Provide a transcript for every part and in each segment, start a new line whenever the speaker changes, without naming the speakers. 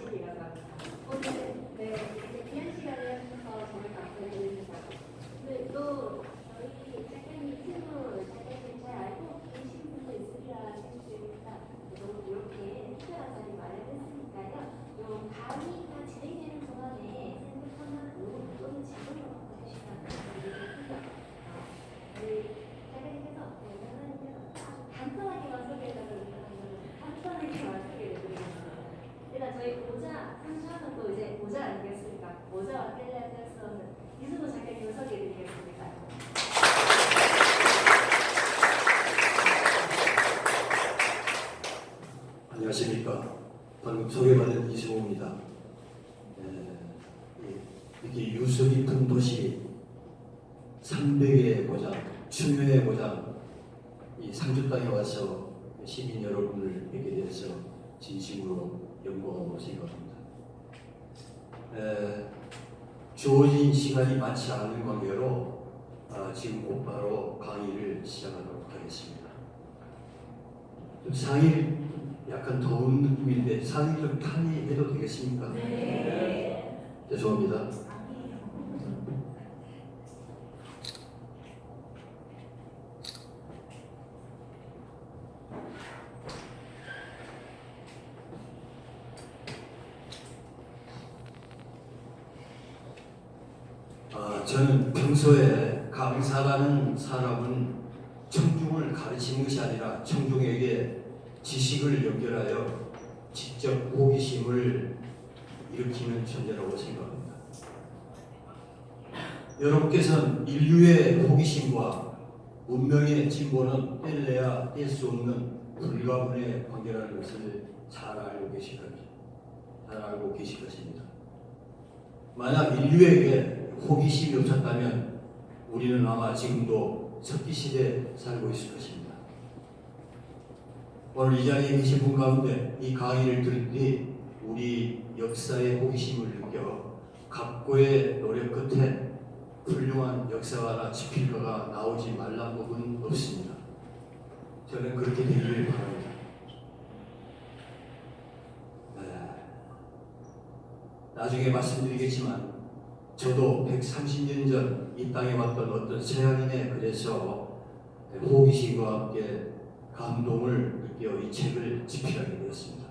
아침이라고 합니다. 오늘 이제 귀한 시간을 해서 저를 감사드립니다. 또 저희 작가님 친구 작가님 잘 알고 계신 분도 있으리라 생각됩니다. 그래서 이렇게 특별한 자리 마련했으니까요. 요 강의가 진행되는 동안에 생각하는 오늘 또는 질문을 받아주시면 감사드리겠습니다. 저희 작가님께서 간단하게만 소개해달라고 간단하게만 소개해드리겠습니다. 일단 저희 모자 상주하면 또 이제 모자 아니겠습니까? 모자와 뗄래야 뗄 수 없는 이승우 작가님을 소개해드리겠습니다.
안녕하십니까. 방금 소개받은 이승우입니다. 이렇게 유서 깊은 도시 300의 고장, 충효의 고장, 이 상주 땅에 와서 시민 여러분을 뵙게 되어서 진심으로 영광으로 생각합니다. 주어진 시간이 많지 않은 관계로 지금 곧바로 강의를 시작하도록 하겠습니다. 좀 상의 약간 더운 느낌인데 상의 좀 편히 해도 되겠습니까?
네.
죄송합니다. 저는 평소에 강사라는 사람은 청중을 가르치는 것이 아니라 청중에게 지식을 연결하여 직접 호기심을 일으키는 존재라고 생각합니다. 여러분께서는 인류의 호기심과 문명의 진보는 뗄래야 뗄 수 없는 불가분의 관계라는 것을 잘 알고 계실 것입니다. 만약 인류에게 호기심이 없었다면 우리는 아마 지금도 석기시대에 살고 있을 것입니다. 오늘 이 자리에 계신 분 가운데 이 강의를 들을 때 우리 역사의 호기심을 느껴 각고의 노력 끝에 훌륭한 역사가나 지필가가 나오지 말란 법은 없습니다. 저는 그렇게 되기를 바랍니다. 나중에 말씀드리겠지만 저도 130년 전 이 땅에 왔던 어떤 서양인의 글에서 호기심과 함께 감동을 느껴 이 책을 집필하게 되었습니다.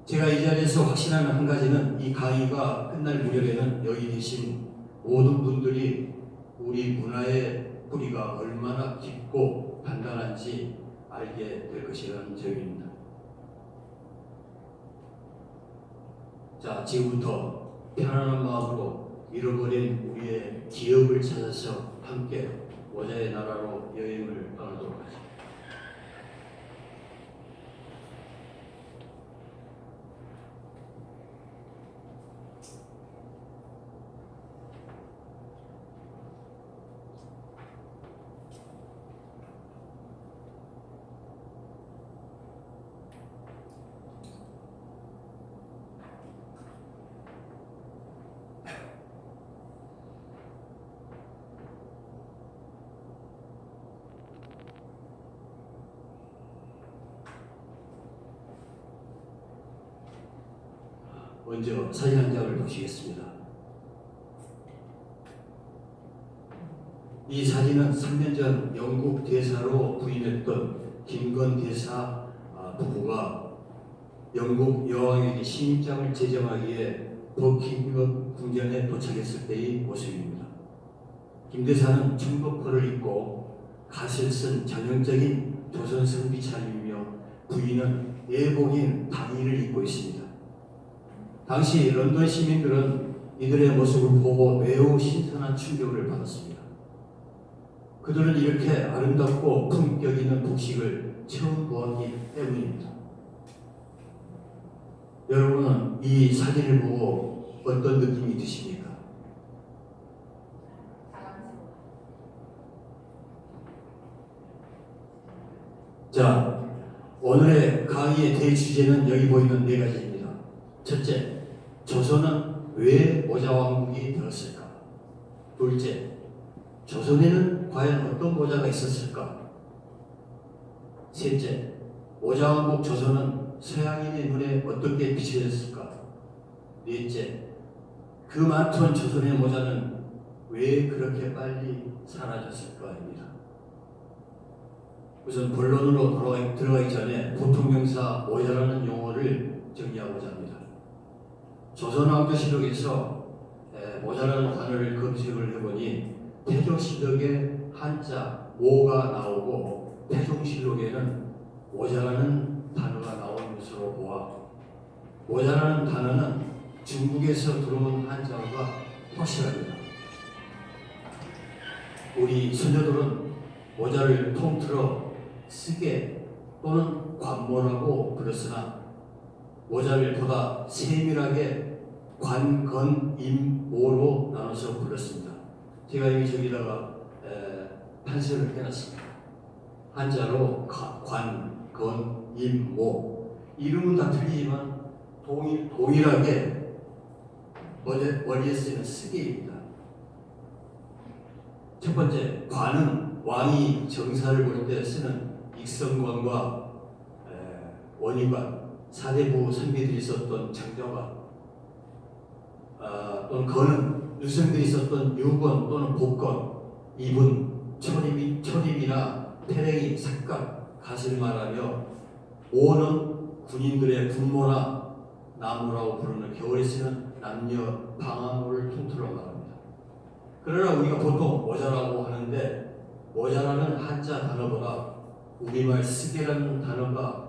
제가 이 자리에서 확신하는 한 가지는 이 강의가 끝날 무렵에는 여기 계신 모든 분들이 우리 문화의 뿌리가 얼마나 깊고 단단한지 알게 될 것이라는 점입니다. 자, 지금부터 편안한 마음으로 잃어버린 우리의 기억을 찾아서 함께 모자의 나라로 여행을 떠나도록 하죠. 먼저 사진 한 장을 보시겠습니다. 이 사진은 3년 전 영국 대사로 부임했던 김건 대사 부부가 영국 여왕에게 신임장을 제정하기에 버킹엄 궁전에 도착했을 때의 모습입니다. 김 대사는 청도포를 입고 갓을 쓴 전형적인 조선 성비 차림이며 부인은 예복인 당의를 입고 있습니다. 당시 런던 시민들은 이들의 모습을 보고 매우 신선한 충격을 받았습니다. 그들은 이렇게 아름답고 품격 있는 복식을 처음 보았기 때문입니다. 여러분은 이 사진을 보고 어떤 느낌이 드십니까? 자, 오늘의 강의의 대주제는 여기 보이는 네 가지입니다. 첫째, 조선은 왜 모자왕국이 되었을까? 둘째, 조선에는 과연 어떤 모자가 있었을까? 셋째, 모자왕국 조선은 서양인의 눈에 어떻게 비춰졌을까? 넷째, 그 많던 조선의 모자는 왜 그렇게 빨리 사라졌을까입니다. 우선 본론으로 들어가기 전에 보통명사 모자라는 용어를 정리하고자 합니다. 조선왕조실록에서 모자라는 단어를 검색을 해보니 태조실록에 한자 모가 나오고 태종실록에는 모자라는 단어가 나온 것으로 보아 모자라는 단어는 중국에서 들어온 한자어가 확실합니다. 우리 선조들은 모자를 통틀어 쓰게 또는 관모라고 불렀으나 모자를 보다 세밀하게 관, 건, 임, 모로 나눠서 불렀습니다. 제가 여기 저기다가 판서를 해놨습니다. 한자로 관, 건, 임, 모 이름은 다 틀리지만 동일하게 머리에 쓰이는 쓰개입니다. 첫 번째, 관은 왕이 정사를 볼 때 쓰는 익성관과 원위관, 사대부 선비들이 썼던 정자관, 또는 건은 유생들이 썼던 유건 또는 복건, 입은 초림이나 태랭이, 삭각, 갓을 말하며 오는 군인들의 분모나 나무라고 부르는 겨울에 쓰는 남녀 방화모를 통틀어 말합니다. 그러나 우리가 보통 모자라고 하는데 모자라는 한자 단어보다 우리말 쓰개라는 단어가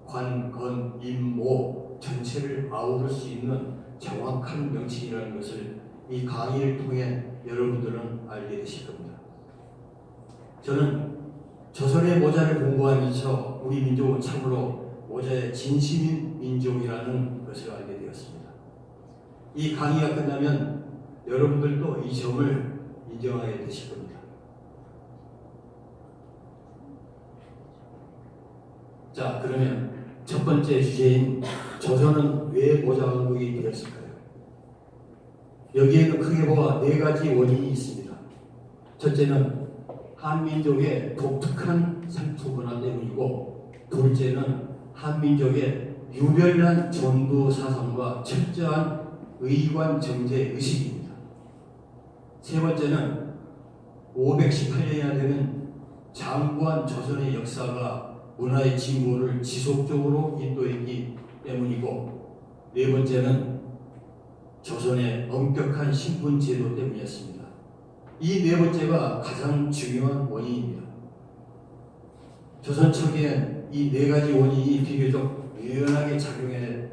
관, 건, 임, 모 전체를 아우를 수 있는 정확한 명칭이라는 것을 이 강의를 통해 여러분들은 알게 되실 겁니다. 저는 조선의 모자를 공부하면서 우리 민족은 참으로 모자의 진심인 민족이라는 것을 알게 되었습니다. 이 강의가 끝나면 여러분들도 이 점을 인정하게 되실 겁니다. 자, 그러면 첫 번째 주제인 조선은 왜 모자 왕국이 되었을까요? 여기에는 크게 보아 네 가지 원인이 있습니다. 첫째는 한민족의 독특한 상투 문화 때문이고, 둘째는 한민족의 유별난 전도 사상과 철저한 의관 정제 의식입니다. 세 번째는 518년이나 되는 장구한 조선의 역사가 문화의 진보를 지속적으로 인도했기 때문이고, 네 번째는 조선의 엄격한 신분 제도 때문이었습니다. 이 네 번째가 가장 중요한 원인입니다. 조선 초기엔 이 네 가지 원인이 비교적 유연하게 작용해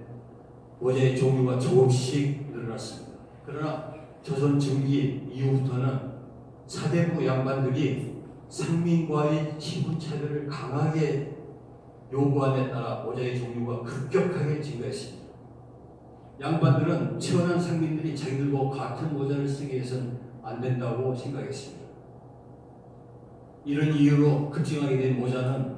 모자의 종류가 조금씩 늘어났습니다. 그러나 조선 중기 이후부터는 사대부 양반들이 상민과의 신분 차별을 강하게 요구함에 따라 모자의 종류가 급격하게 증가했습니다. 양반들은 천한 상민들이 자기들과 같은 모자를 쓰게 해서는 안 된다고 생각했습니다. 이런 이유로 급증하게 된 모자는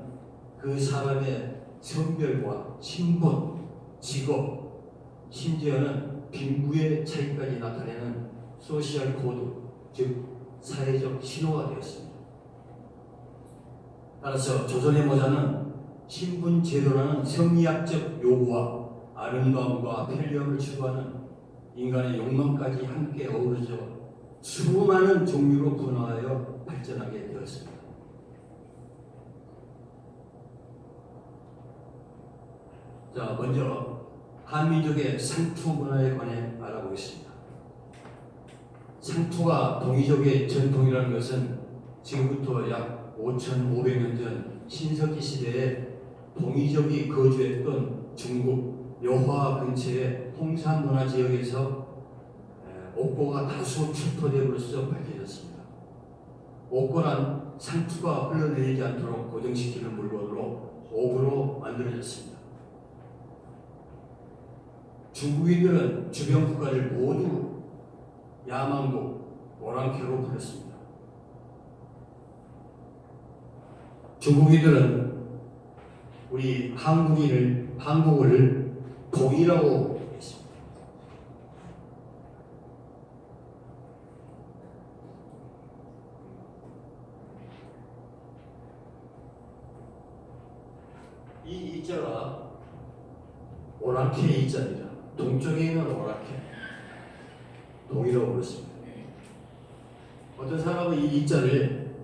그 사람의 성별과 신분, 직업, 심지어는 빈부의 차이까지 나타내는 소시얼 코드, 즉 사회적 신호가 되었습니다. 따라서 조선의 모자는 신분 제도라는 성리학적 요구와 아름다움과 편리함을 추구하는 인간의 욕망까지 함께 어우러져 수많은 종류로 분화하여 발전하게 되었습니다. 자, 먼저 한민족의 상투 문화에 관해 알아보겠습니다. 상투가 동이족의 전통이라는 것은 지금부터 약 5,500년 전 신석기 시대에 동이족이 거주했던 중국 여화 근처의 홍산 문화 지역에서 옥고가 다수 출토됨으로써 밝혀졌습니다. 옥고란 상투가 흘러내리지 않도록 고정시키는 물건으로 옥으로 만들어졌습니다. 중국인들은 주변 국가를 모두 야만국, 오랑캐로 불렀습니다. 중국인들은 우리 한국을 동이라고 했습니다. 이 이자가 오라케 이자입니다. 동쪽에 있는 오라케, 동이라고 부르습니다. 어떤 사람은 이 이자를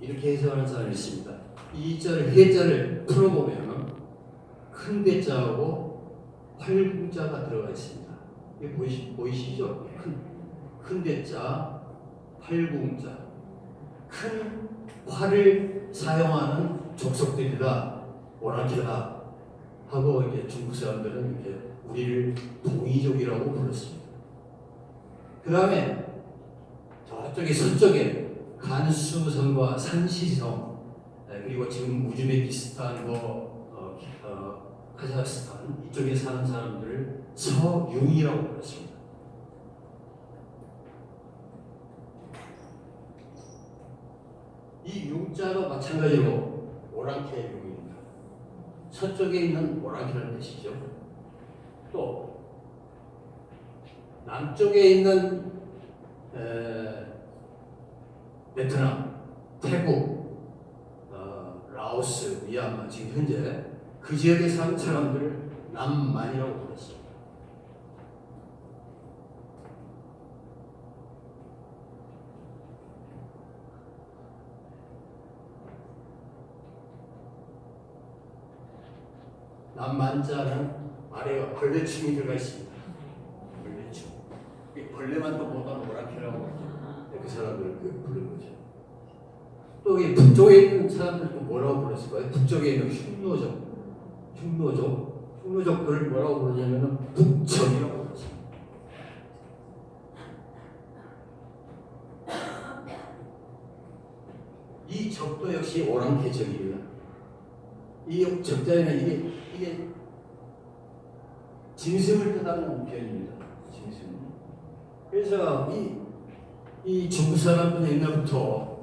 이렇게 해석하는 사람이 있습니다. 이 이자를 해자를 풀어보면 큰 대자하고 활궁자가 들어가 있습니다. 이게 보이시죠? 큰 대자, 활궁자. 큰 활을 사용하는 족속들이다, 오라케다 하고 이제 중국 사람들은 이제 우리를 동이족이라고 불렀습니다. 그 다음에 저쪽에 서쪽에 간수성과 산시성, 그리고 지금 우즈베키스탄, 카자흐스탄 이쪽에 사는 사람들을 서융이라고 불렀습니다. 이 융자도 마찬가지로 오랑캐의 융입니다. 서쪽에 있는 오랑캐라는 뜻이죠. 또 남쪽에 있는 베트남, 태국, 라오스, 미얀마 지금 현재 그 지역에 사는 사람들을 남만이라고 불렀습니다. 남만자는 아래가 벌레충이 들어가 있습니다. 벌레충. 이 벌레만 또 못하면 오라케라고 그 사람들을 부르는 거죠. 또 이 북쪽에 있는 사람들 또 뭐라고 불렀을까요? 북쪽에 있는 흉노족들을 뭐라고 부르냐면은 북적이라고 불렀습니다. 이 적도 역시 오랑캐적입니다. 이 적자에는 이게 짐승을 뜻하는 표현입니다. 짐승. 그래서 이 중국 사람들은 옛날부터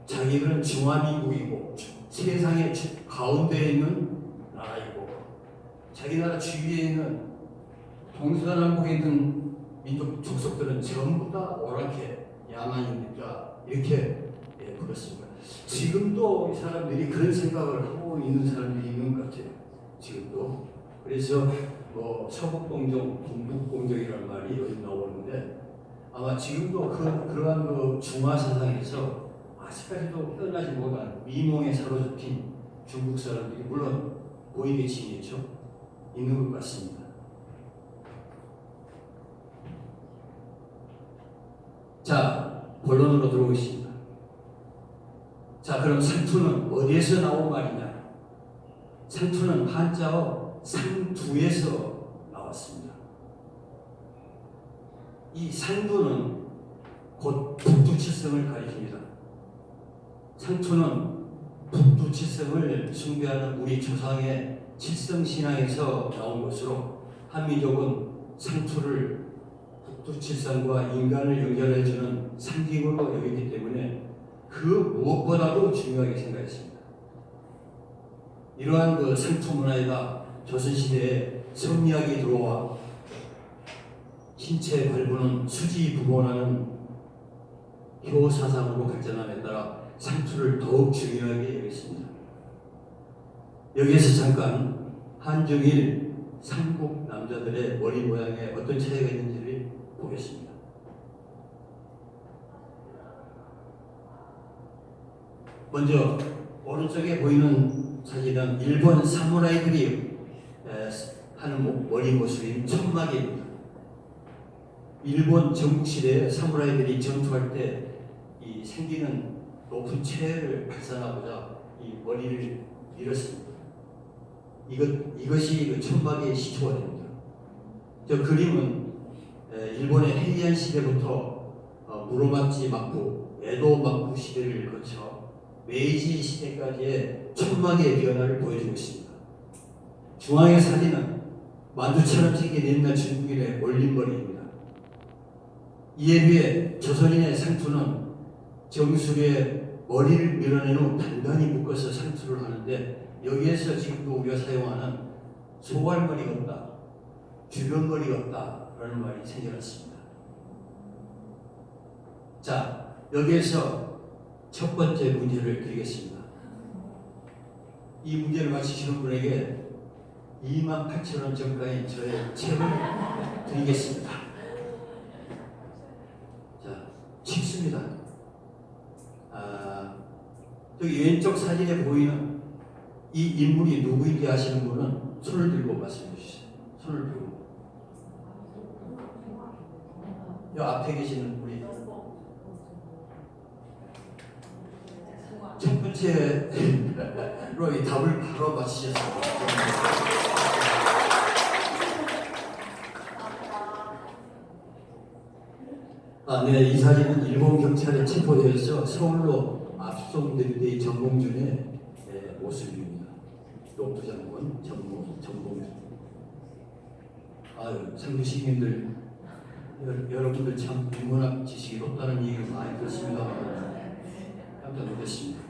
자기들은 중화민국이고 세상의 가운데에 있는 나라이고 자기 나라 주위에 있는 동서남북에 있는 민족 족속들은 전부 다 오랑캐 야만이니까 이렇게 불렀습니다. 지금도 이 사람들이 그런 생각을 하고 있는 사람들이 있는 것 같아요. 지금도. 그래서 서북공정, 동북공정이라는 말이 요즘 나오는데 아마 지금도 그러한 중화 사상에서 아직까지도 끝나지 못한 미몽에 사로잡힌 중국 사람들이 물론 고위계층이죠. 있는 것 같습니다. 자, 본론으로 들어오겠습니다. 자, 그럼 상투는 어디에서 나온 말이냐? 상투는 한자어 상두에서 나왔습니다. 이 상두는 곧 북두칠성을 가리킵니다. 상투는 북두칠성을 숭배하는 우리 조상의 칠성신앙에서 나온 것으로 한민족은 상투를 북두칠성과 인간을 연결해주는 상징으로 여기기 때문에 그 무엇보다도 중요하게 생각했습니다. 이러한 상투 문화에다 조선시대에 성리학이 들어와 신체 발부는 수지부본하는 효사상으로 발전함에 따라 상투를 더욱 중요하게 여겼습니다. 여기에서 잠깐 한중일 삼국 남자들의 머리 모양에 어떤 차이가 있는지를 보겠습니다. 먼저 오른쪽에 보이는 사진은 일본 사무라이들이 하는 머리 모습인 천막입니다. 일본 전국시대에 사무라이들이 전투할 때 이 생기는 높은 체를 발산하고자 이 머리를 밀었습니다. 이것이 그 천막의 시초가 됩니다. 저 그림은 일본의 헤이안 시대부터 무로마치 막부, 에도 막부 시대를 거쳐 메이지 시대까지의 천막의 변화를 보여주고 있습니다. 중앙의 사진은 만두처럼 생긴 옛날 중국인의 올림머리입니다. 이에 비해 조선인의 상투는 정수리에 머리를 밀어낸 후 단단히 묶어서 상투를 하는데 여기에서 지금도 우리가 사용하는 소갈머리 같다, 주변머리 같다 라는 말이 생겨났습니다. 자, 여기에서 첫 번째 문제를 드리겠습니다. 이 문제를 맞히시는 분에게 28,000원 정가인 저의 책을 드리겠습니다. 자, 쉽습니다. 여기 왼쪽 사진에 보이는 이 인물이 누구인지 아시는 분은 손을 들고 말씀해 주세요. 손을 들고. 이 앞에 계시는 우리 첫 번째로 이 답을 바로 맞히셨습니다. 네, 이 사진은 일본 경찰에 체포되어서 서울로 압송될 때의 정봉준의 모습입니다. 로프 장군 정봉준. 상주 시민들 여러분들 참 인문학 지식이 높다는 얘기를 많이 듣습니다. 깜짝 놀랐습니다.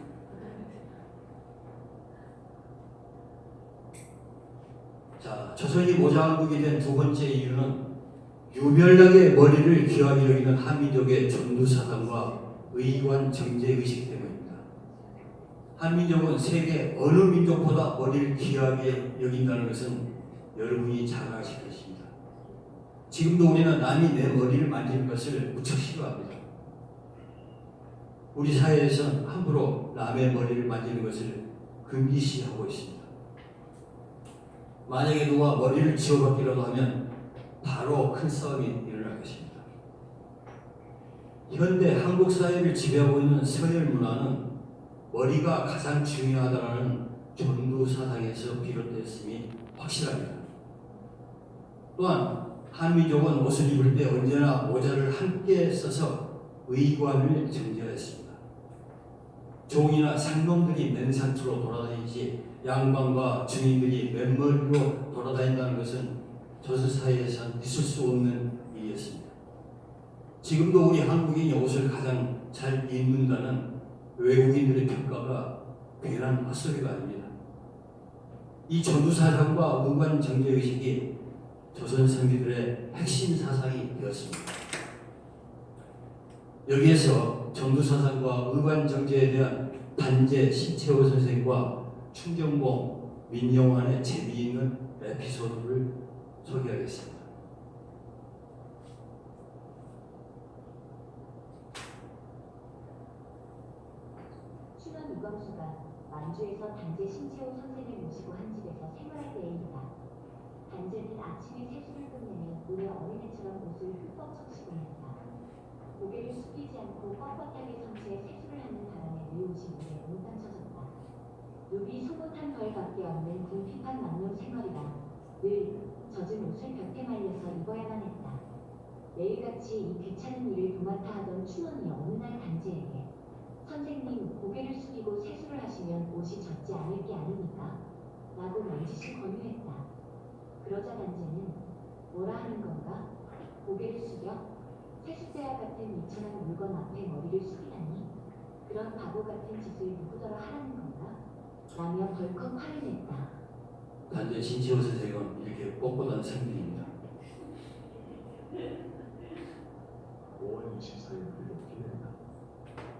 자, 조선이 모자왕국이 된 두 번째 이유는 유별나게 머리를 귀하게 여기는 한민족의 전두사상과 의관 정제의식 때문입니다. 한민족은 세계 어느 민족보다 머리를 귀하게 여긴다는 것은 여러분이 잘 아실 것입니다. 지금도 우리는 남이 내 머리를 만지는 것을 무척 싫어합니다. 우리 사회에서는 함부로 남의 머리를 만지는 것을 금기시하고 있습니다. 만약에 누가 머리를 지워받기라도 하면 바로 큰 싸움이 일어날 것입니다. 현대 한국 사회를 지배하고 있는 서열 문화는 머리가 가장 중요하다는 전두 사상에서 비롯됐음이 확실합니다. 또한 한민족은 옷을 입을 때 언제나 모자를 함께 써서 의관을 정제했습니다. 종이나 상놈들이 맨상투로 돌아다니지 양반과 증인들이 맨머리로 돌아다닌다는 것은 조선사회에선 있을 수 없는 일이었습니다. 지금도 우리 한국인이 옷을 가장 잘 입는다는 외국인들의 평가가 괜한 헛소리가 아닙니다. 이 전두사상과 의관정제의식이 조선 선비들의 핵심 사상이 되었습니다. 여기에서 전두사상과 의관정제에 대한 단재 신채호 선생과 충정봉 민영환의 재미있는 에피소드를 소개하겠습니다.
춘원 이광수가 만주에서 단재 신채호 선생을 모시고 한 집에서 생활할 때입니다. 단재는 아침에 세수를 끝내면 우리 어린애처럼 옷을 흠뻑 적시고 했다. 고개를 숙이지 않고 뻣뻣하게 선 채 세수를 하는 바람에 내 옷이 물에 몽땅 젖었다. 누비 속옷 한 벌밖에 없는 궁핍한 남녀 생활이라 늘 젖은 옷을 볕에 말려서 입어야만 했다. 매일같이 이 귀찮은 일을 도맡아 하던 춘원이 어느 날 단재에게 선생님, 고개를 숙이고 세수를 하시면 옷이 젖지 않을 게 아닙니까? 라고 넌지시 권유했다. 그러자 단재는 뭐라 하는 건가? 고개를 숙여? 세숫대와 같은 미천한 물건 앞에 머리를 숙이다니? 그런 바보 같은 짓을 누구더러 하라는 건가? 라며 벌컥 화를 냈다.
단재 신채호 선생은 이렇게 꼿꼿한 성빈입니다.
5월 24일 기념다.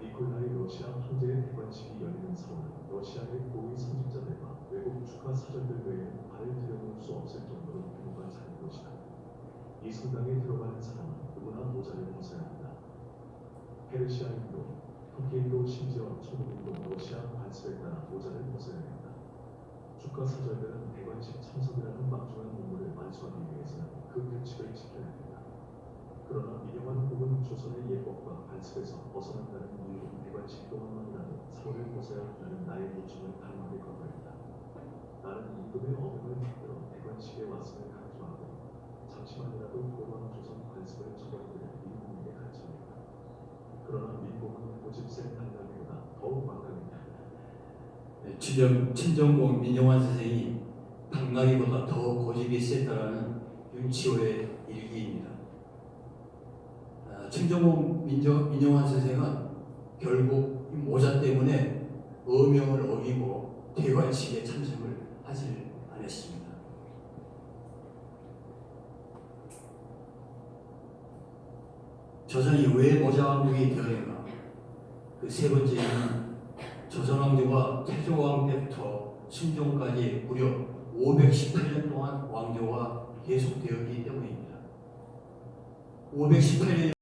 니콜라이 러시아 황제의 대관식이 열리는 서울은 러시아의 고위 선진자들과 외국 축하 사절들 외에 발을 들여놓을 수 없을 정도로 규모가 작은 곳이다. 이 성당에 들어가는 사람은 누구나 모자를 벗어야 한다. 페르시아인도, 터키인도 심지어 천국인도 러시아 관습에 따라 모자를 벗어야 한다. 축하 사절들은 대관식 참석이라는 막중한 임무를 완수하기 위해서는 그 규칙을 지켜야 한다. 그러나 민영환 혹은 조선의 예법과 관습에서 벗어난다는 이유로 대관식 동안만이라도 서울을 벗어야 한다는 나의 요청을 단호하게 거부했다. 나는 임금의 어명을 받들어 대관식에 왔음을 강조하고 잠시만이라도 고방 조선 관습을 저버리기를 민국에게 가르쳐냈다. 그러나 민국은 고집센 당나귀보다 더욱 막강했다.
친정공 민영환 선생이 당나귀보다 더 고집이 세다라는 윤치호의 일기입니다. 친정공 민영환 선생은 결국 모자 때문에 어명을 어기고 대관식에 참석을 하지 않았습니다. 조선이 왜 모자왕국이 되었는가? 그 세 번째는 조선왕조가 태조왕 때부터 순종까지 무려 518년 동안 왕조가 계속되었기 때문입니다. 518년